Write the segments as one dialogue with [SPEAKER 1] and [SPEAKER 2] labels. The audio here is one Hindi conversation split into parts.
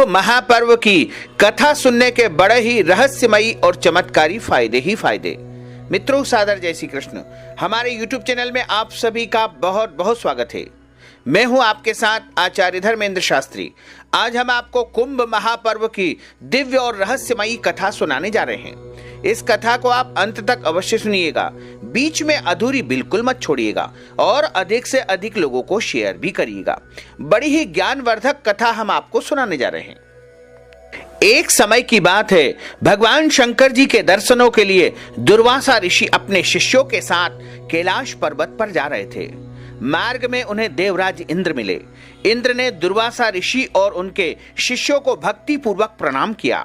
[SPEAKER 1] महापर्व की कथा सुनने के बड़े ही रहस्यमयी और चमत्कारी फायदे ही फायदे। मित्रों, सादर जय श्री कृष्ण। हमारे YouTube चैनल में आप सभी का बहुत बहुत स्वागत है। मैं हूं आपके साथ आचार्य धर्मेंद्र शास्त्री। आज हम आपको कुंभ महापर्व की दिव्य और रहस्यमयी कथा सुनाने जा रहे हैं। इस कथा को आप अंत तक अवश्य सुनिएगा, बीच में अधूरी बिल्कुल मत छोड़िएगा और अधिक से अधिक लोगों को शेयर भी करिएगा। बड़ी ही ज्ञानवर्धक कथा हम आपको सुनाने जा रहे हैं। एक समय की बात है, भगवान शंकर जी के दर्शनों के लिए दुर्वासा ऋषि अपने शिष्यों के साथ कैलाश पर्वत पर जा रहे थे। मार्ग में उन्हें देवराज इंद्र मिले। इंद्र ने दुर्वासा ऋषि और उनके शिष्यों को भक्ति पूर्वक प्रणाम किया।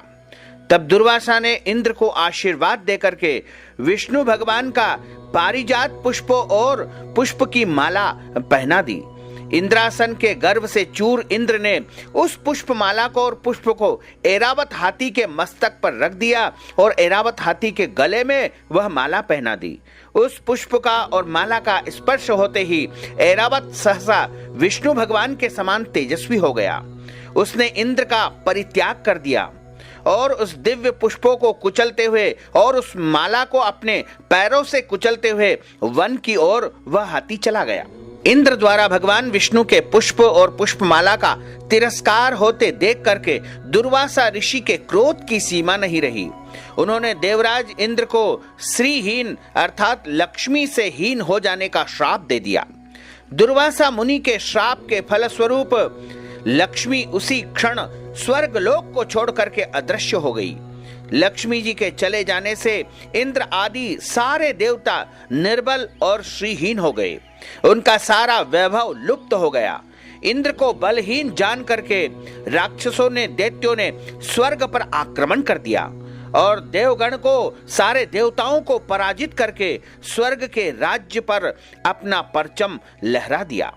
[SPEAKER 1] तब दुर्वासा ने इंद्र को आशीर्वाद देकर के विष्णु भगवान का पारिजात पुष्पों और पुष्प की माला पहना दी। इंद्रासन के गर्भ से चूर इंद्र ने उस पुष्पमाला को और पुष्प को ऐरावत हाथी के मस्तक पर रख दिया और ऐरावत हाथी के गले में वह माला पहना दी। उस पुष्प का और माला का स्पर्श होते ही ऐरावत सहसा विष्णु भगवान के समान तेजस्वी हो गया। उसने इंद्र का परित्याग कर दिया और उस दिव्य पुष्पों को कुचलते हुए और उस माला को अपने पैरों से कुचलते हुए वन की ओर वह हाथी चला गया। इंद्र द्वारा भगवान विष्णु के पुष्प और पुष्पमाला का तिरस्कार होते देख करके दुर्वासा ऋषि के क्रोध की सीमा नहीं रही। उन्होंने देवराज इंद्र को श्रीहीन अर्थात लक्ष्मी से हीन हो जाने का श्राप दे दिया। दुर्वासा मुनि के श्राप के फलस्वरूप लक्ष्मी उसी क्षण स्वर्ग लोक को छोड़ करके अदृश्य हो गई। लक्ष्मी जी के चले जाने से इंद्र आदि सारे देवता निर्बल और श्रीहीन हो गए। उनका सारा वैभव लुप्त हो गया। इंद्र को बलहीन जान करके राक्षसों ने दैत्यों ने स्वर्ग पर आक्रमण कर दिया और देवगण को सारे देवताओं को पराजित करके स्वर्ग के राज्य पर अपना परचम लहरा दिया।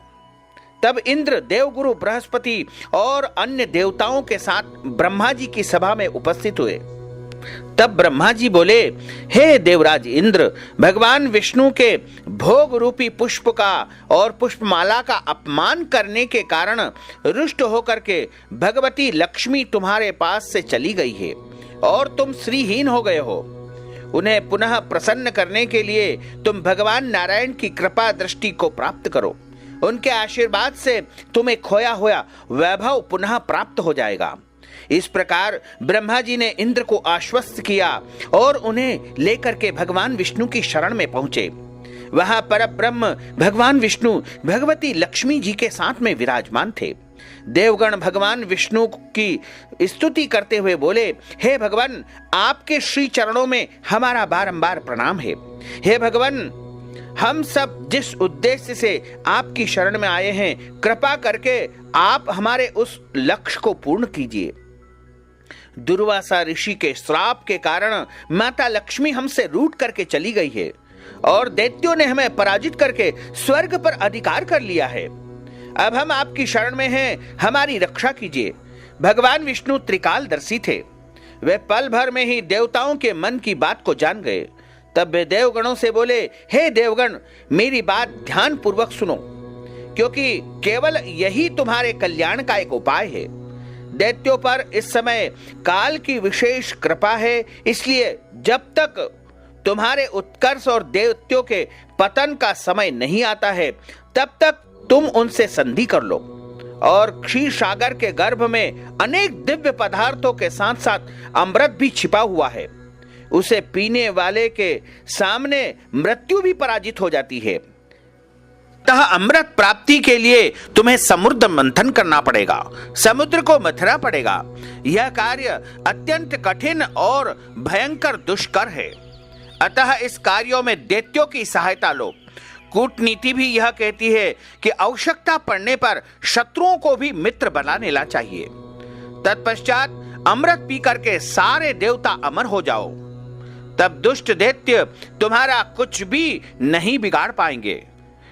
[SPEAKER 1] तब इंद्र देवगुरु बृहस्पति और अन्य देवताओं के साथ ब्रह्मा जी की सभा में उपस्थित हुए। तब ब्रह्मा जी बोले, हे देवराज इंद्र, भगवान विष्णु के भोग रूपी पुष्प का और पुष्पमाला का अपमान करने के कारण रुष्ट होकर के भगवती लक्ष्मी तुम्हारे पास से चली गई है और तुम श्रीहीन हो गए हो। उन्हें पुनः प्रसन्न करने के लिए तुम भगवान नारायण की कृपा दृष्टि को प्राप्त करो। उनके आशीर्वाद से तुम्हें खोया हुआ वैभव पुनः प्राप्त हो जाएगा। इस प्रकार ब्रह्मा जी ने इंद्र को आश्वस्त किया और उन्हें लेकर के भगवान विष्णु की शरण में पहुंचे। वहां पर ब्रह्म भगवान विष्णु भगवती लक्ष्मी जी के साथ में विराजमान थे। देवगण भगवान विष्णु की स्तुति करते हुए बोले, हे भगवान, आपके श्री चरणों में हमारा बारंबार प्रणाम है। हे भगवान, हम सब जिस उद्देश्य से आपकी शरण में आए हैं, कृपा करके आप हमारे उस लक्ष्य को पूर्ण कीजिए। दुर्वासा ऋषि के श्राप के कारण माता लक्ष्मी हमसे रूठ करके चली गई है और दैत्यों ने हमें पराजित करके स्वर्ग पर अधिकार कर लिया है। अब हम आपकी शरण में हैं, हमारी रक्षा कीजिए। भगवान विष्णु त्रिकालदर्शी थे। वे पल भर में ही देवताओं के मन की बात को जान गए। तब वे देवगणों से बोले, हे देवगण, मेरी बात ध्यान पूर्वक सुनो, क्योंकि केवल यही तुम्हारे कल्याण का एक उपाय है। दैत्यों पर इस समय काल की विशेष कृपा है, इसलिए जब तक तुम्हारे उत्कर्ष और दैत्यों के पतन का समय नहीं आता है, तब तक तुम उनसे संधि कर लो और क्षीर सागर के गर्भ में अनेक दिव्य पदार्थों के साथ साथ अमृत भी छिपा हुआ है। उसे पीने वाले के सामने मृत्यु भी पराजित हो जाती है। अतः अमृत प्राप्ति के लिए तुम्हें समुद्र मंथन करना पड़ेगा, समुद्र को मथना पड़ेगा। यह कार्य अत्यंत कठिन और भयंकर दुष्कर है। अतः इस कार्यों में दैत्यों की सहायता लो। कूटनीति भी यह कहती है कि आवश्यकता पड़ने पर शत्रुओं को भी मित्र बना लेना चाहिए। तत्पश्चात अमृत पी करके सारे देवता अमर हो जाओ। तब दुष्ट दैत्य तुम्हारा कुछ भी नहीं बिगाड़ पाएंगे।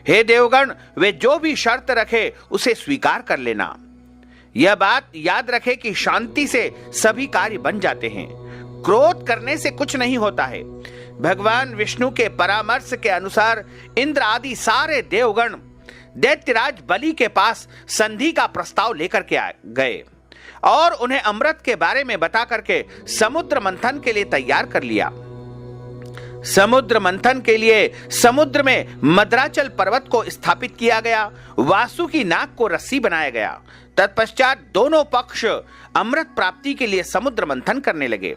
[SPEAKER 1] हे देवगण, वे जो भी शर्त रखे उसे स्वीकार कर लेना। यह बात याद रखे कि शांति से सभी कार्य बन जाते हैं, क्रोध करने से कुछ नहीं होता है। भगवान विष्णु के परामर्श के अनुसार इंद्र आदि सारे देवगण दैत्यराज बलि के पास संधि का प्रस्ताव लेकर के गए। और उन्हें अमृत के बारे में बता करके समुद्र मंथन के लिए तैयार कर लिया। समुद्र मंथन के लिए समुद्र में मद्राचल पर्वत को स्थापित किया गया, वासुकी नाग को रस्सी बनाया गया। तत्पश्चात दोनों पक्ष अमृत प्राप्ति के लिए समुद्र मंथन करने लगे।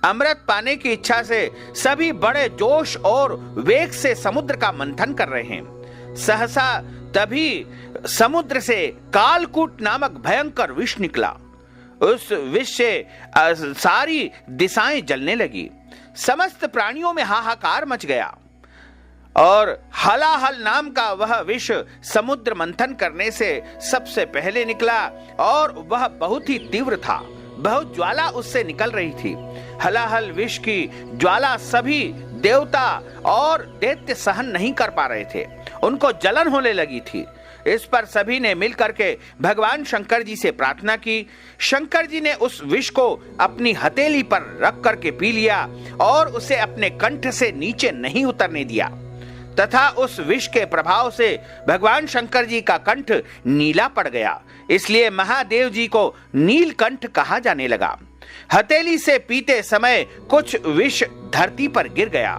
[SPEAKER 1] अमृत पाने की इच्छा से सभी बड़े जोश और वेग से समुद्र का मंथन कर रहे हैं। सहसा तभी समुद्र से कालकूट नामक भयंकर विष निकला। उस विष से सारी दिशाएं जलने लगी। समस्त प्राणियों में हाहाकार मच गया और हलाहल नाम का वह विष समुद्र मंथन करने से सबसे पहले निकला और वह बहुत ही तीव्र था। बहुत ज्वाला उससे निकल रही थी। हलाहल विष की ज्वाला सभी देवता और दैत्य सहन नहीं कर पा रहे थे, उनको जलन होने लगी थी। इस पर सभी ने मिलकर के भगवान शंकर जी से प्रार्थना की। शंकर जी ने उस विष को अपनी हथेली पर रख करके पी लिया और उसे अपने कंठ से नीचे नहीं उतरने दिया तथा उस विष के प्रभाव से भगवान शंकर जी का कंठ नीला पड़ गया। इसलिए महादेव जी को नीलकंठ कहा जाने लगा। हथेली से पीते समय कुछ विष धरती पर गिर गया,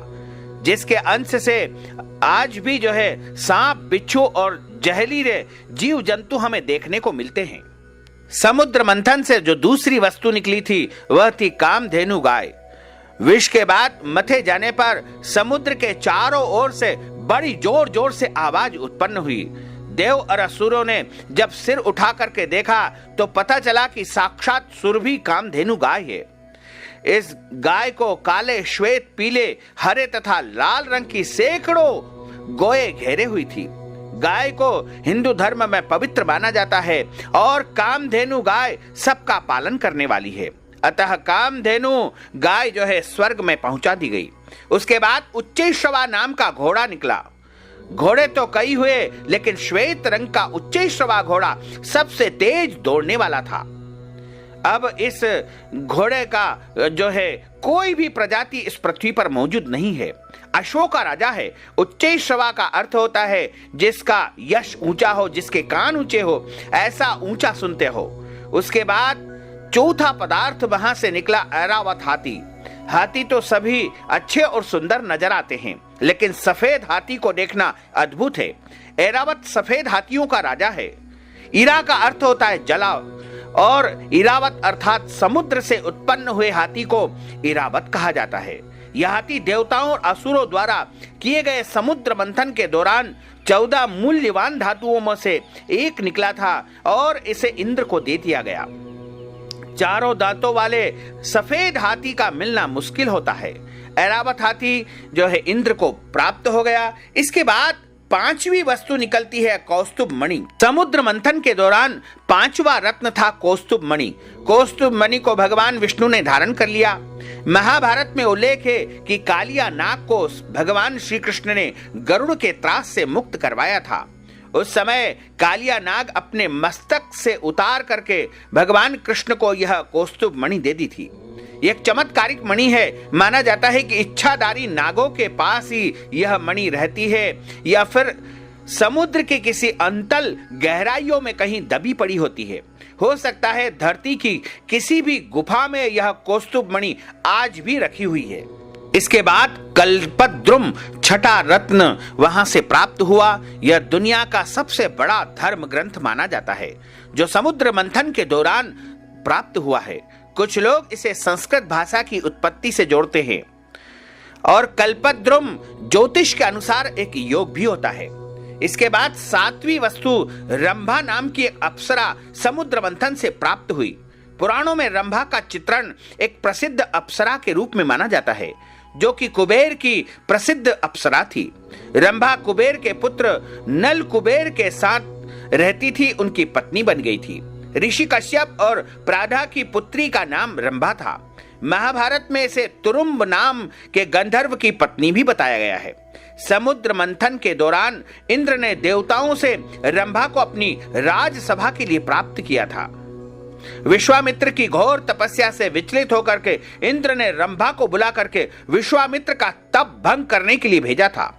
[SPEAKER 1] जिसके अंश से आज भी जो है सांप, बिच्छू और जहरीले जीव जंतु हमें देखने को मिलते हैं। समुद्र मंथन से जो दूसरी वस्तु निकली थी वह थी कामधेनु गाय। विष के बाद मथे जाने पर समुद्र के चारों ओर से बड़ी जोर जोर से आवाज उत्पन्न हुई। देव और असुरों ने जब सिर उठा करके देखा तो पता चला कि साक्षात सुरभि कामधेनु गाय है। इस गाय को काले, श्वेत, पीले, हरे तथा लाल रंग की सैकड़ों गोए घेरे हुई थी। गाय को हिंदू धर्म में पवित्र माना जाता है और कामधेनु गाय सबका पालन करने वाली है। अतः कामधेनु गाय जो है स्वर्ग में पहुंचा दी गई। उसके बाद उच्चैश्रवा नाम का घोड़ा निकला। घोड़े तो कई हुए, लेकिन श्वेत रंग का उच्चैश्रवा घोड़ा सबसे तेज दौड़ने वाला था। अब इस घोड़े का जो है कोई भी प्रजाति इस पृथ्वी पर मौजूद नहीं है। अशोक का राजा है। उच्चैश्रवा का अर्थ होता है जिसका यश ऊंचा हो, जिसके कान ऊंचे हो, ऐसा ऊंचा सुनते हो। उसके बाद चौथा पदार्थ वहां से निकला ऐरावत हाथी। हाथी तो सभी अच्छे और सुंदर नजर आते हैं, लेकिन सफेद हाथी को देखना अद्भुत है। ऐरावत सफेद हाथियों का राजा है। इरा का अर्थ होता है जला और इरावत अर्थात समुद्र से उत्पन्न हुए हाथी को इरावत कहा जाता है। यह हाथी देवताओं और असुरों द्वारा किए गए समुद्र मंथन के दौरान 14 मूल्यवान धातुओं में से एक निकला था और इसे इंद्र को दे दिया गया। चारों दांतों वाले सफेद हाथी का मिलना मुश्किल होता है। ऐरावत हाथी जो है इंद्र को प्राप्त हो गया। इसके बाद पांचवी वस्तु निकलती है कौस्तुभ मणि। समुद्र मंथन के दौरान पांचवा रत्न था कौस्तुभ मणि। कौस्तुभ मणि को भगवान विष्णु ने धारण कर लिया। महाभारत में उल्लेख है कि कालिया नाग को भगवान श्री कृष्ण ने गरुड़ के त्रास से मुक्त करवाया था। उस समय कालिया नाग अपने मस्तक से उतार करके भगवान कृष्ण को यह कौस्तुभ मणि दे दी थी। एक चमत्कारिक मणि है। माना जाता है कि इच्छाधारी नागों के पास ही यह मणि रहती है या फिर समुद्र के किसी अंतल गहराइयों में कहीं दबी पड़ी होती है। हो सकता है धरती की किसी भी गुफा में यह कौस्तुभ मणि आज भी रखी हुई है। इसके बाद कल्पद्रुम छठा रत्न वहां से प्राप्त हुआ। यह दुनिया का सबसे बड़ा धर्म ग्रंथ माना जाता है जो समुद्र मंथन के दौरान प्राप्त हुआ है। कुछ लोग इसे संस्कृत भाषा की उत्पत्ति से जोड़ते हैं और कल्पद्रुम ज्योतिष के अनुसार एक योग भी होता है। इसके बाद सातवीं वस्तु रंभा नाम की एक अप्सरा समुद्र मंथन से प्राप्त हुई। पुराणों में रंभा का चित्रण एक प्रसिद्ध अप्सरा के रूप में माना जाता है जो कि कुबेर की प्रसिद्ध अप्सरा थी। रंभा कुबेर के पुत्र नल कुबेर के साथ रहती थी, उनकी पत्नी बन गई थी। ऋषि कश्यप और प्राधा की पुत्री का नाम रंभा था। महाभारत में इसे तुरुम्ब नाम के गंधर्व की पत्नी भी बताया गया है। समुद्र मंथन के दौरान इंद्र ने देवताओं से रंभा को अपनी राजसभा के लिए प्राप्त किया था। विश्वामित्र की घोर तपस्या से विचलित होकर के इंद्र ने रंभा को बुला करके विश्वामित्र का तप भंग करने के लिए भेजा था।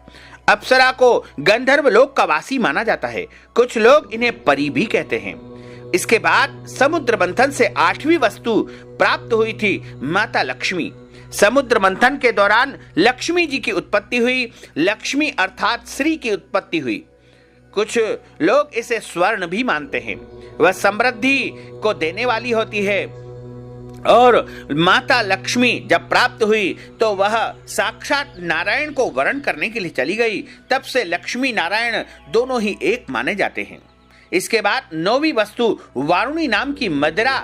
[SPEAKER 1] अप्सरा को गंधर्व लोक का वासी माना जाता है। कुछ लोग इन्हें परी भी कहते हैं। इसके बाद समुद्र मंथन से 8वीं वस्तु प्राप्त हुई थी माता लक्ष्मी। समुद्र मंथन के दौरान लक्ष्मी जी की उत्पत्ति हुई। लक्ष्मी अर्थात श्री की उत्पत्ति हुई। कुछ लोग इसे स्वर्ण भी मानते हैं। वह समृद्धि को देने वाली होती है और माता लक्ष्मी जब प्राप्त हुई तो वह साक्षात नारायण को वरण करने के लिए चली गई। तब से लक्ष्मी नारायण दोनों ही एक माने जाते हैं। इसके बाद 9वीं वस्तु वारुणी नाम की मदिरा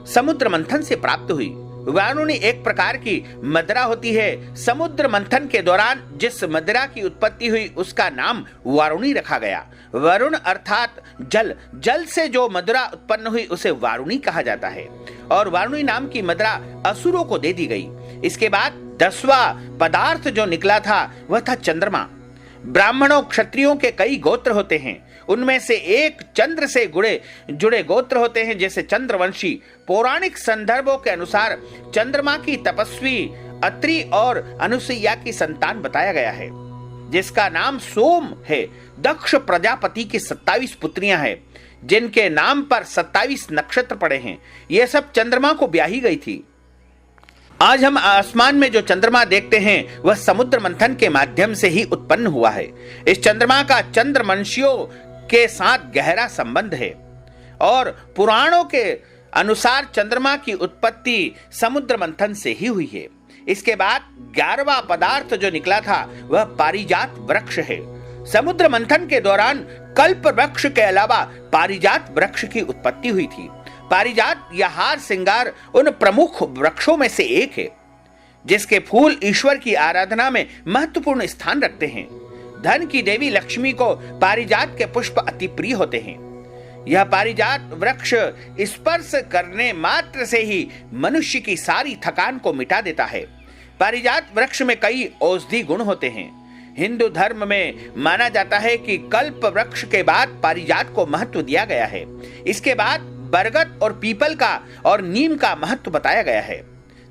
[SPEAKER 1] समुद्र मंथन से प्राप्त हुई। वारुणी एक प्रकार की मदिरा होती है। समुद्र मंथन के दौरान जिस मदिरा की उत्पत्ति हुई उसका नाम वारुणी रखा गया। वरुण अर्थात जल, जल से जो मदिरा उत्पन्न हुई उसे वारुणी कहा जाता है और वारुणी नाम की मदिरा असुरों को दे दी गई। इसके बाद 10वां पदार्थ जो निकला था वह था चंद्रमा। ब्राह्मणों क्षत्रियों के कई गोत्र होते हैं। उनमें से एक चंद्र से जुड़े गोत्र होते हैं, जैसे चंद्रवंशी। पौराणिक संदर्भों के अनुसार चंद्रमा की तपस्वी अत्रि और अनुसुईया की संतान बताया गया है, जिसका नाम सोम है। दक्ष प्रजापति की 27 पुत्रियां हैं, जिनके नाम पर 27 नक्षत्र पड़े हैं। ये सब चंद्रमा को ब्याही गई थी। आज हम आसमान में जो चंद्रमा देखते हैं वह समुद्र मंथन के माध्यम से ही उत्पन्न हुआ है। इस चंद्रमा का चंद्रवंशियों के साथ गहरा संबंध है और पुराणों के अनुसार चंद्रमा की उत्पत्ति समुद्र मंथन से ही हुई है। इसके बाद 11वां पदार्थ जो निकला था वह पारिजात वृक्ष है। समुद्र मंथन के दौरान कल्प वृक्ष के अलावा पारिजात वृक्ष की उत्पत्ति हुई थी। पारिजात या हार श्रृंगार उन प्रमुख वृक्षों में से एक है, जिसके फूल ईश्वर की आराधना में महत्वपूर्ण स्थान रखते हैं। धन की देवी लक्ष्मी को पारिजात के पुष्प अति प्रिय होते हैं। यह पारिजात वृक्ष स्पर्श करने मात्र से ही मनुष्य की सारी थकान को मिटा देता है। पारिजात वृक्ष में कई औषधि गुण होते हैं। हिंदू धर्म में माना जाता है कि कल्प वृक्ष के बाद पारिजात को महत्व दिया गया है। इसके बाद बरगद और पीपल का और नीम का महत्व बताया गया है।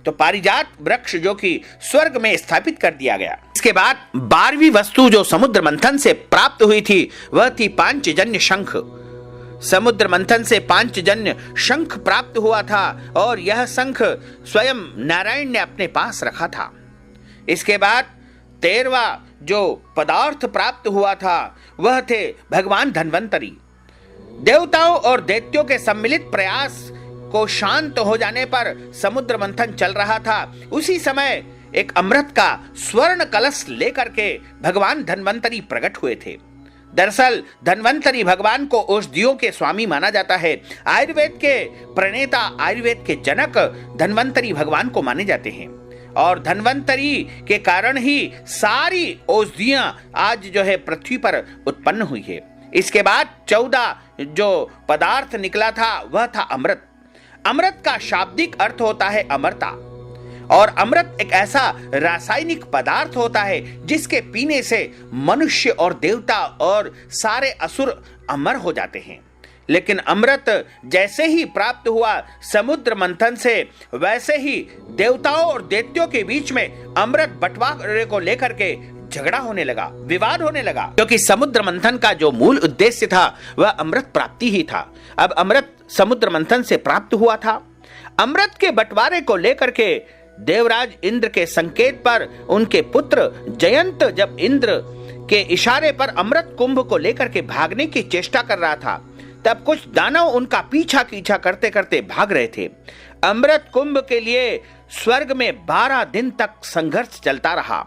[SPEAKER 1] तो पारिजात वृक्ष जो कि स्वर्ग में स्थापित कर दिया गया। इसके बाद 12वीं वस्तु जो समुद्र मंथन से प्राप्त हुई थी वह थी पांचजन्य शंख। समुद्र मंथन से पांचजन्य शंख प्राप्त हुआ था और यह शंख स्वयं नारायण ने अपने पास रखा था। इसके बाद 13वां जो पदार्थ प्राप्त हुआ था वह थे भगवान धन्वंतरी। देवताओं और दैत्यों के सम्मिलित प्रयास को शांत हो जाने पर समुद्र मंथन चल रहा था। उसी समय एक अमृत का स्वर्ण कलश लेकर के भगवान धन्वंतरी प्रकट हुए थे। दरअसल धन्वंतरी भगवान को औषधियों के स्वामी माना जाता है। आयुर्वेद के प्रणेता, आयुर्वेद के जनक धन्वंतरी भगवान को माने जाते हैं और धन्वंतरी के कारण ही सारी औषधियां आज जो है पृथ्वी पर उत्पन्न हुई है। इसके बाद 14 जो पदार्थ निकला था वह था अमृत। अमृत का शाब्दिक अर्थ होता है अमरता और अमृत एक ऐसा रासायनिक पदार्थ होता है जिसके पीने से मनुष्य और देवता और सारे असुर अमर हो जाते हैं। लेकिन अमृत जैसे ही प्राप्त हुआ समुद्र मंथन से, वैसे ही देवताओं और दैत्यों के बीच में अमृत बंटवारे को लेकर के झगड़ा होने लगा, विवाद होने लगा, क्योंकि समुद्र मंथन का जो मूल उद्देश्य था वह अमृत प्राप्ति ही था। अब अमृत समुद्र मंथन से प्राप्त हुआ था। अमृत के बंटवारे को लेकर के देवराज इंद्र के संकेत पर उनके पुत्र जयंत जब इंद्र के इशारे पर अमृत कुंभ को लेकर के भागने की चेष्टा कर रहा था, तब कुछ दानव उनका पीछा करते करते भाग रहे थे। अमृत कुंभ के लिए स्वर्ग में 12 दिन तक संघर्ष चलता रहा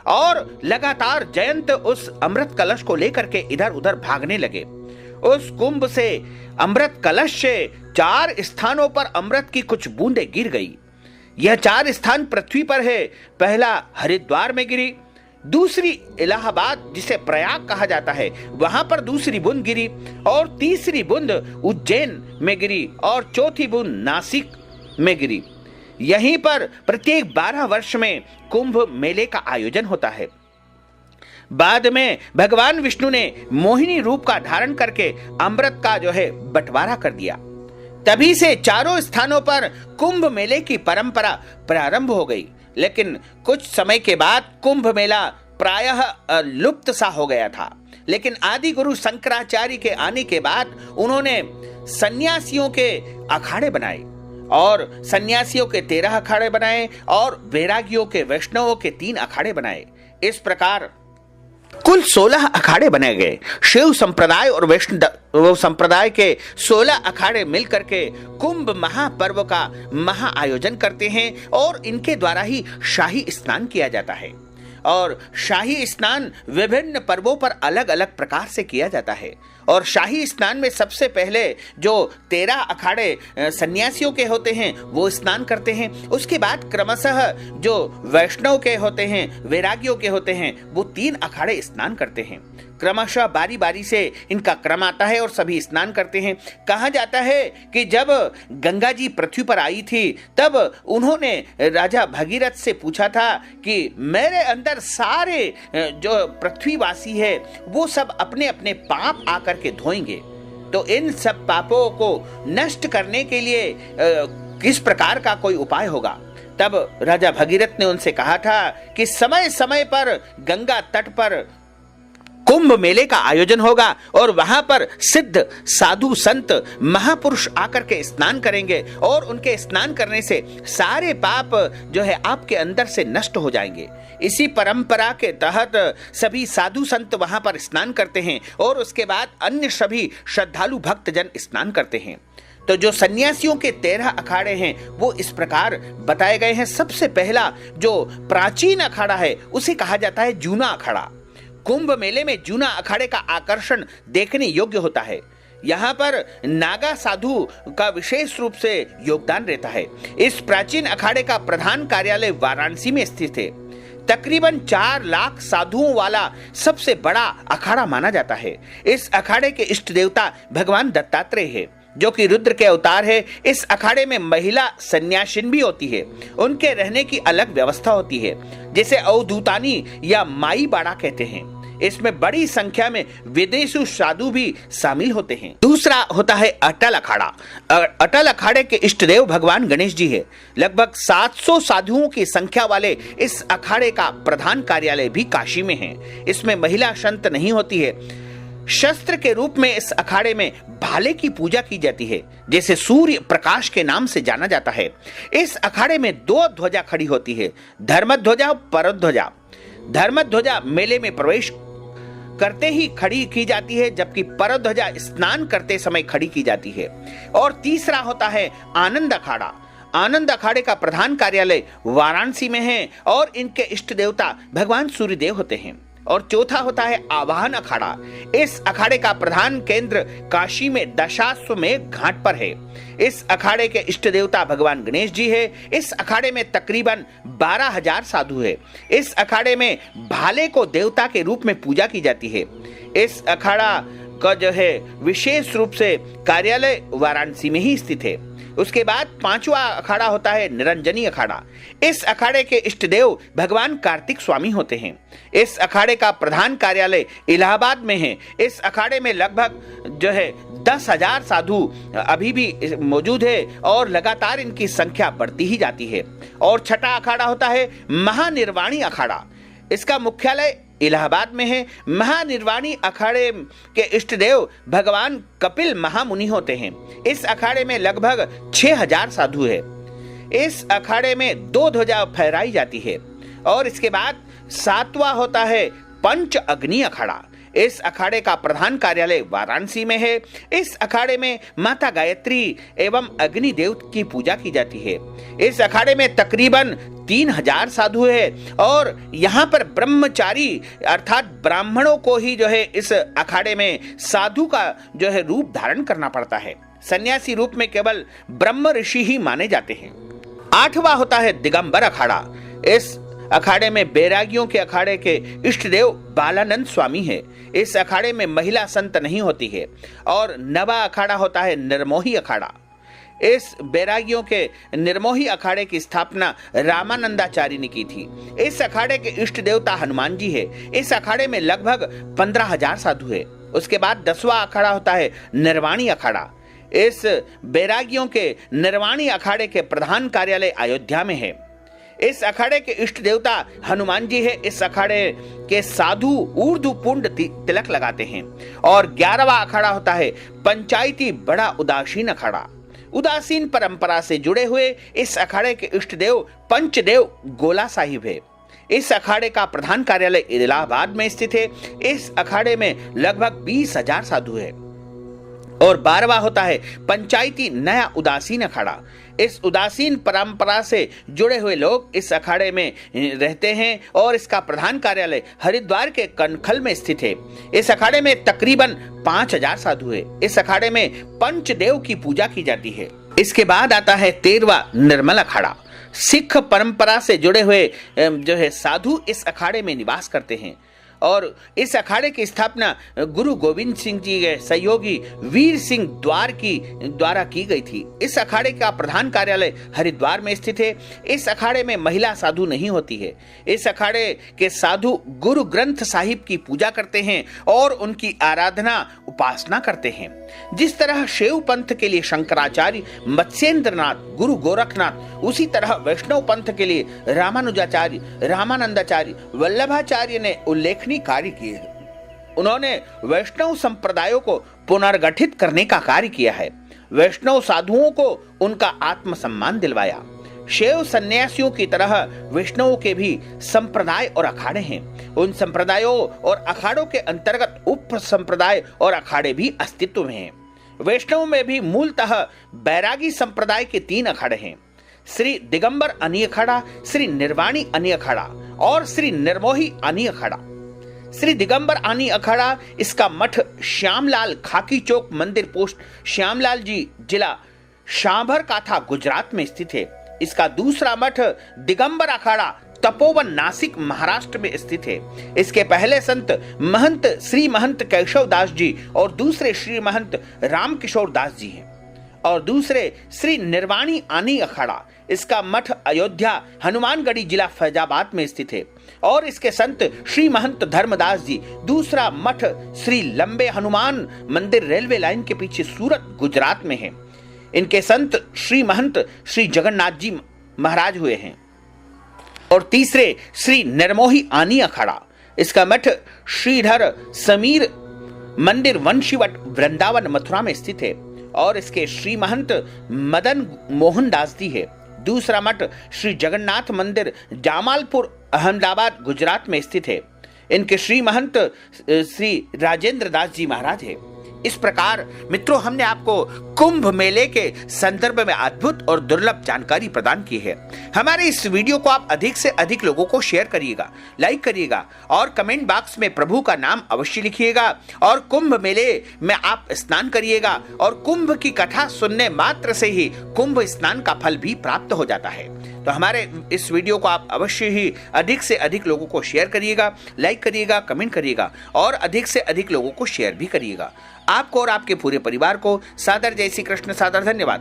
[SPEAKER 1] और लगातार जयंत उस अमृत कलश को लेकर के इधर उधर भागने लगे। उस कुंभ से अमृत कलश से 4 स्थानों पर अमृत की कुछ बूंदें गिर गई। यह 4 स्थान पृथ्वी पर है। पहला हरिद्वार में गिरी, दूसरी इलाहाबाद जिसे प्रयाग कहा जाता है वहां पर दूसरी बूंद गिरी और तीसरी बूंद उज्जैन में गिरी और चौथी बूंद नासिक में गिरी। यहीं पर प्रत्येक 12 वर्ष में कुंभ मेले का आयोजन होता है। बाद में भगवान विष्णु ने मोहिनी रूप का धारण करके अमृत का जो है बंटवारा कर दिया। तभी से 4 स्थानों पर कुंभ मेले की परंपरा प्रारंभ हो गई। लेकिन कुछ समय के बाद कुंभ मेला प्रायः लुप्त सा हो गया था। लेकिन आदि गुरु शंकराचार्य के आने के बाद उन्होंने सन्यासियों के अखाड़े बनाए और सन्यासियों के 13 अखाड़े बनाए और वैरागियों के वैष्णवों के 3 अखाड़े बनाए। इस प्रकार कुल 16 अखाड़े बनाए गए। शिव संप्रदाय और वैष्णव संप्रदाय के 16 अखाड़े मिलकर के कुंभ महापर्व का महा आयोजन करते हैं और इनके द्वारा ही शाही स्नान किया जाता है। और शाही स्नान विभिन्न पर्वों पर अलग अलग प्रकार से किया जाता है। और शाही स्नान में सबसे पहले जो 13 अखाड़े सन्यासियों के होते हैं वो स्नान करते हैं। उसके बाद क्रमशः जो वैष्णव के होते हैं, वैरागियों के होते हैं, वो 3 अखाड़े स्नान करते हैं। क्रमशः बारी बारी से इनका क्रम आता है और सभी स्नान करते हैं। कहा जाता है कि जब गंगा जी पृथ्वी पर आई थी तब उन्होंने राजा भगीरथ से पूछा था कि मेरे अंदर सारे जो पृथ्वीवासी है वो सब अपने अपने पाप आकर के धोएंगे, तो इन सब पापों को नष्ट करने के लिए किस प्रकार का कोई उपाय होगा। तब राजा भगीरथ ने उनसे कहा था कि समय समय पर गंगा तट पर कुंभ मेले का आयोजन होगा और वहां पर सिद्ध साधु संत महापुरुष आकर के स्नान करेंगे और उनके स्नान करने से सारे पाप जो है आपके अंदर से नष्ट हो जाएंगे। इसी परंपरा के तहत सभी साधु संत वहां पर स्नान करते हैं और उसके बाद अन्य सभी श्रद्धालु भक्तजन स्नान करते हैं। तो जो सन्यासियों के 13 अखाड़े हैं वो इस प्रकार बताए गए हैं। सबसे पहला जो प्राचीन अखाड़ा है उसे कहा जाता है जूना अखाड़ा। कुंभ मेले में जूना अखाड़े का आकर्षण देखने योग्य होता है। यहाँ पर नागा साधु का विशेष रूप से योगदान रहता है। इस प्राचीन अखाड़े का प्रधान कार्यालय वाराणसी में स्थित है। तकरीबन 4 लाख साधुओं वाला सबसे बड़ा अखाड़ा माना जाता है। इस अखाड़े के इष्ट देवता भगवान दत्तात्रेय है जो कि रुद्र के अवतार है। इस अखाड़े में महिला सन्यासिन भी होती है। उनके रहने की अलग व्यवस्था होती है जिसे अवधूतानी या माई बाड़ा कहते हैं। इसमें बड़ी संख्या में विदेशी साधु भी शामिल होते हैं। दूसरा होता है अटल अखाड़ा। अटल अखाड़े के इष्ट देव भगवान गणेश जी है। लगभग 700 साधुओं की संख्या वाले इस अखाड़े का प्रधान कार्यालय भी काशी में है। इसमें महिला संत नहीं होती है। शस्त्र के रूप में इस अखाड़े में भाले की पूजा की जाती है जैसे सूर्य प्रकाश के नाम से जाना जाता है। इस अखाड़े में 2 ध्वजा खड़ी होती है, धर्मध्वजा और परध्वजा। धर्मध्वजा मेले में प्रवेश करते ही खड़ी की जाती है जबकि परध्वजा स्नान करते समय खड़ी की जाती है। और तीसरा होता है आनंद अखाड़ा। आनंद अखाड़े का प्रधान कार्यालय वाराणसी में है और इनके इष्ट देवता भगवान सूर्यदेव होते हैं। और चौथा होता है आवाहन अखाड़ा। इस अखाड़े का प्रधान केंद्र काशी में दशाश्वमेध घाट पर है। इस अखाड़े के इष्ट देवता भगवान गणेश जी है। इस अखाड़े में तकरीबन 12,000 साधु है। इस अखाड़े में भाले को देवता के रूप में पूजा की जाती है। इस अखाड़ा का जो है विशेष रूप से कार्यालय वाराणसी में ही स्थित है। उसके बाद 5वां अखाड़ा होता है निरंजनी अखाड़ा। इस अखाड़े के इष्ट देव भगवान कार्तिक स्वामी होते हैं। इस अखाड़े का प्रधान कार्यालय इलाहाबाद में है। इस अखाड़े में लगभग जो है 10,000 साधु अभी भी मौजूद है और लगातार इनकी संख्या बढ़ती ही जाती है। और छठा अखाड़ा होता है महानिर्वाणी अखाड़ा। इसका मुख्यालय इलाहाबाद में है। महानिर्वाणी अखाड़े के इष्ट देव भगवान कपिल महामुनि होते हैं। इस अखाड़े में लगभग 6,000 साधु है। इस अखाड़े में 2 ध्वजा फहराई जाती है। और इसके बाद 7वां होता है पंच अग्नि अखाड़ा। इस अखाड़े का प्रधान कार्यालय वाराणसी में है। इस अखाड़े में माता गायत्री एवं अग्निदेव की पूजा की जाती है। इस अखाड़े में तकरीबन 3,000 साधु है और यहाँ पर ब्रह्मचारी अर्थात ब्राह्मणों को ही जो है इस अखाड़े में साधु का जो है रूप धारण करना पड़ता है। सन्यासी रूप में केवल ब्रह्म ऋषि ही माने जाते हैं। 8वां होता है दिगंबर अखाड़ा। इस अखाड़े में बैरागियों के अखाड़े के इष्ट देव बालानंद स्वामी है। इस अखाड़े में महिला संत नहीं होती है। और 9वां अखाड़ा होता है निर्मोही अखाड़ा। इस बैरागियों के निर्मोही अखाड़े की स्थापना रामानंदाचार्य ने की थी। इस अखाड़े के इष्ट देवता हनुमान जी है। इस अखाड़े में लगभग 15,000 साधु है। उसके बाद 10वां अखाड़ा होता है निर्वाणी अखाड़ा। इस बैरागियों के निर्वाणी अखाड़े के प्रधान कार्यालय अयोध्या में है। इस अखाड़े के इष्ट देवता हनुमान जी है। इस अखाड़े के साधु ऊर्ध्व पुंड तिलक लगाते हैं। और 11वां अखाड़ा होता है पंचायती बड़ा उदासीन अखाड़ा। उदासीन परंपरा से जुड़े हुए इस अखाड़े के इष्ट देव पंचदेव गोला साहिब है। इस अखाड़े का प्रधान कार्यालय इलाहाबाद में स्थित है। इस अखाड़े में लगभग 20,000 साधु है। और 12वां होता है पंचायती नया उदासीन अखाड़ा। इस उदासीन परंपरा से जुड़े हुए लोग इस अखाड़े में रहते हैं और इसका प्रधान कार्यालय हरिद्वार के कनखल में स्थित है। इस अखाड़े में तकरीबन 5,000 साधु है। इस अखाड़े में पंचदेव की पूजा की जाती है। इसके बाद आता है 13वां निर्मल अखाड़ा। सिख परंपरा से जुड़े हुए जो है साधु इस अखाड़े में निवास करते हैं। और इस अखाड़े की स्थापना गुरु गोविंद सिंह जी के सहयोगी वीर सिंह द्वारा की गई थी। इस अखाड़े का प्रधान कार्यालय हरिद्वार में स्थित है। इस अखाड़े में महिला साधु नहीं होती है। इस अखाड़े के साधु गुरु ग्रंथ साहिब की पूजा करते हैं और उनकी आराधना उपासना करते हैं। जिस तरह शैव पंथ के लिए शंकराचार्य, मत्स्येंद्रनाथ, गुरु गोरखनाथ, उसी तरह वैष्णव पंथ के लिए रामानुजाचार्य, रामानंदाचार्य, वल्लभाचार्य ने उल्लेखनीय कार्य किए हैं। उन्होंने वैष्णव संप्रदायों को पुनर्गठित करने का कार्य किया है। वैष्णव साधुओं को उनका आत्मसम्मान दिलवाया। शैव सन्यासियों की तरह वैष्णवों के भी संप्रदाय और अखाड़े हैं। उन संप्रदायों और अखाड़ों के अंतर्गत उप संप्रदाय और अखाड़े भी अस्तित्व में हैं। वैष्णव में भी मूलतः बैरागी संप्रदाय के 3 अखाड़े हैं। श्री दिगंबर अनी अखाड़ा, श्री निर्वाणी अनी अखाड़ा और श्री निर्मोही अनी अखाड़ा। श्री दिगंबर आनी अखाड़ा, इसका मठ श्यामलाल खाकी चौक मंदिर पोस्ट श्यामलाल जी, जिला शांभर काथा, गुजरात में स्थित है। इसका दूसरा मठ दिगंबर अखाड़ा तपोवन, नासिक, महाराष्ट्र में स्थित है। इसके पहले संत महंत श्री महंत केशव दास जी और दूसरे श्री महंत रामकिशोर दास जी हैं। और दूसरे श्री निर्वाणी आनी अखाड़ा, इसका मठ अयोध्या, हनुमानगढ़ी, जिला फैजाबाद में स्थित है। और इसके संत श्री महंत धर्मदास जी। दूसरा मठ श्री लंबे हनुमान मंदिर, रेलवे लाइन के पीछे, सूरत, गुजरात में है। इनके संत श्री महंत श्री जगन्नाथ जी महाराज हुए हैं। और तीसरे श्री निर्मोही आनी अखाड़ा, इसका मठ श्रीधर समीर मंदिर, वंशीवट, वृंदावन, मथुरा में स्थित है। और इसके श्री महंत मदन मोहन दास जी है। दूसरा मठ श्री जगन्नाथ मंदिर, जामालपुर, अहमदाबाद, गुजरात में स्थित है। इनके श्री महंत श्री राजेंद्र दास जी महाराज है। इस प्रकार मित्रों, हमने आपको कुंभ मेले के संदर्भ में अद्भुत और दुर्लभ जानकारी प्रदान की है। हमारे इस वीडियो को आप अधिक से अधिक लोगों को शेयर करिएगा, लाइक करिएगा और कमेंट बॉक्स में प्रभु का नाम अवश्य लिखिएगा। और कुंभ मेले में आप स्नान करिएगा और कुंभ की कथा सुनने मात्र से ही कुंभ स्नान का फल भी प्राप्त हो जाता है। तो हमारे इस वीडियो को आप अवश्य ही अधिक से अधिक लोगों को शेयर करिएगा, लाइक करिएगा, कमेंट करिएगा और अधिक से अधिक लोगों को शेयर भी करिएगा। आपको और आपके पूरे परिवार को सादर जय श्री कृष्ण, सादर धन्यवाद।